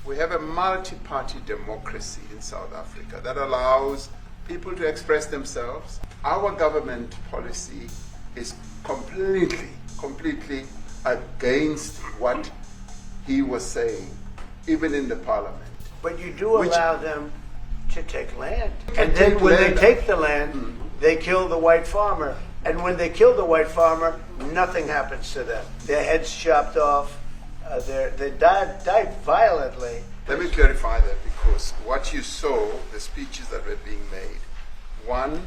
We have a multi-party democracy in South Africa that allows people to express themselves. Our government policy is completely against what he was saying, even in the parliament. But you do allow them to take land. And take then when land. they take the land, they kill the white farmer. And when they kill the white farmer, nothing happens to them. Their heads chopped off. They died violently. Let me clarify that, because what you saw, the speeches that were being made, one,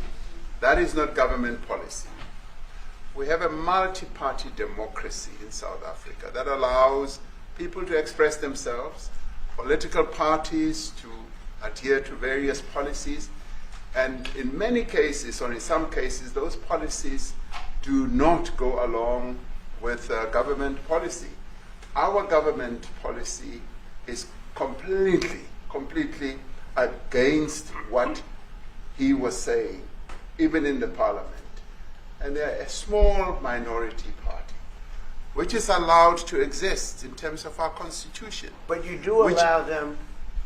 that is not government policy. We have a multi-party democracy in South Africa that allows people to express themselves, political parties to adhere to various policies, and in many cases, or in some cases, those policies do not go along with government policy. Our government policy is completely against what he was saying, even in the parliament. And they're a small minority party, which is allowed to exist in terms of our constitution. But you do allow them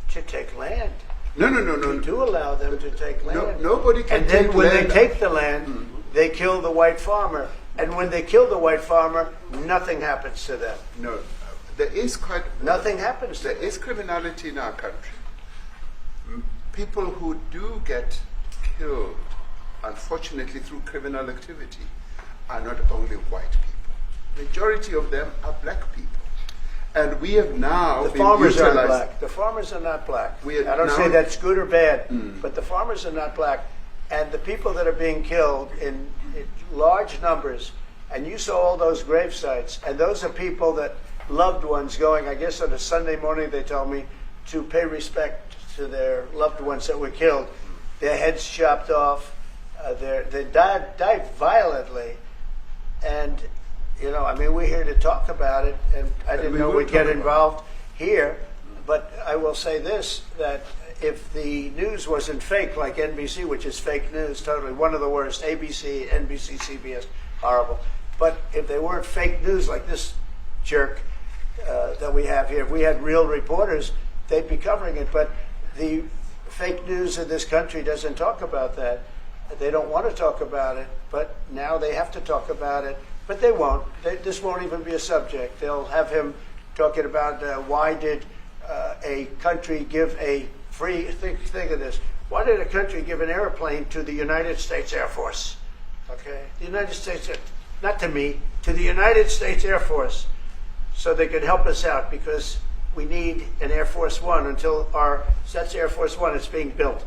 to take land. No. You do allow them to take land. Nobody can take land. And then when they take the land, they kill the white farmer. And when they kill the white farmer, nothing happens to them. No. There is nothing happens to them. There is criminality in our country. People who do get killed, unfortunately, through criminal activity, are not only white people. Majority of them are black people. And we have now the farmers aren't black. The farmers are not black. I don't say that's good or bad, but the farmers are not black. And the people that are being killed in large numbers, and you saw all those grave sites, and those are people that loved ones going, I guess on a Sunday morning, they told me, to pay respect to their loved ones that were killed. Their heads chopped off. They died violently. And, you know, I mean, we're here to talk about it, and I didn't know we'd get involved here. But I will say this, that if the news wasn't fake, like NBC, which is fake news, totally, one of the worst, ABC, NBC, CBS, horrible. But if they weren't fake news like this jerk that we have here, if we had real reporters, they'd be covering it. But the fake news in this country doesn't talk about that. They don't want to talk about it, but now they have to talk about it. But they won't. This won't even be a subject. They'll have him talking about why did a country give a free, think of this, why did a country give an airplane to the United States Air Force? Okay, the United States, not to me, to the United States Air Force, so they could help us out, because we need an Air Force One until that's Air Force One, it's being built.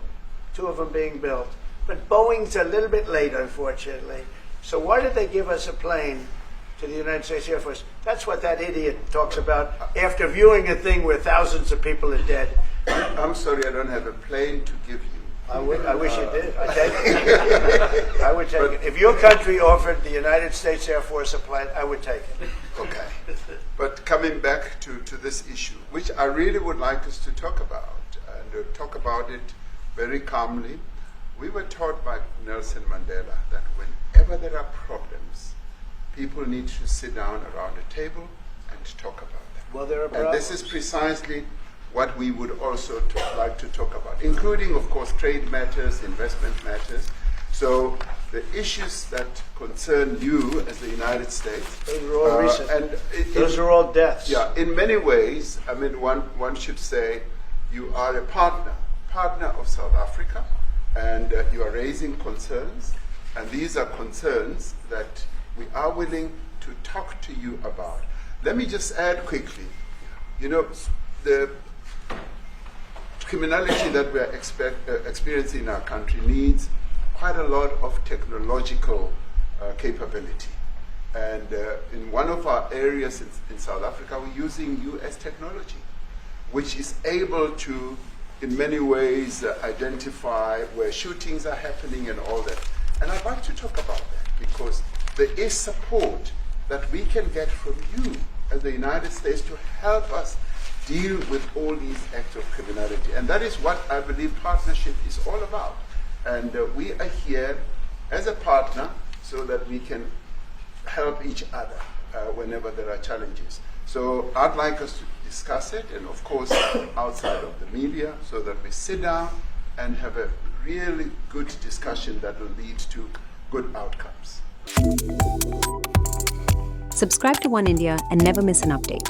2 of them being built. But Boeing's a little bit late, unfortunately. So why did they give us a plane to the United States Air Force? That's what that idiot talks about after viewing a thing where thousands of people are dead. I'm sorry, I don't have a plane to give you. I wish you did. I'd take it. I would take it. If your country offered the United States Air Force a plane, I would take it. Okay. But coming back to this issue, which I really would like us to talk about, and talk about it very calmly. We were taught by Nelson Mandela that whenever there are problems, people need to sit down around a table and talk about them. Well, there are problems. And this is precisely what we would also like to talk about, including, of course, trade matters, investment matters. So the issues that concern you as the United States. Those are all recent. Those are all deaths. Yeah, in many ways, I mean, one should say you are a partner of South Africa, and you are raising concerns, and these are concerns that we are willing to talk to you about. Let me just add quickly, you know, the criminality that we are experiencing in our country needs quite a lot of technological capability. And in one of our areas in South Africa, we're using US technology, which is able to, in many ways, identify where shootings are happening and all that. And I'd like to talk about that, because there is support that we can get from you as the United States to help us deal with all these acts of criminality. And that is what I believe partnership is all about. And we are here as a partner so that we can help each other whenever there are challenges. So I'd like us to discuss it, and of course outside of the media, so that we sit down and have a really good discussion that will lead to good outcomes. Subscribe to Oneindia and never miss an update.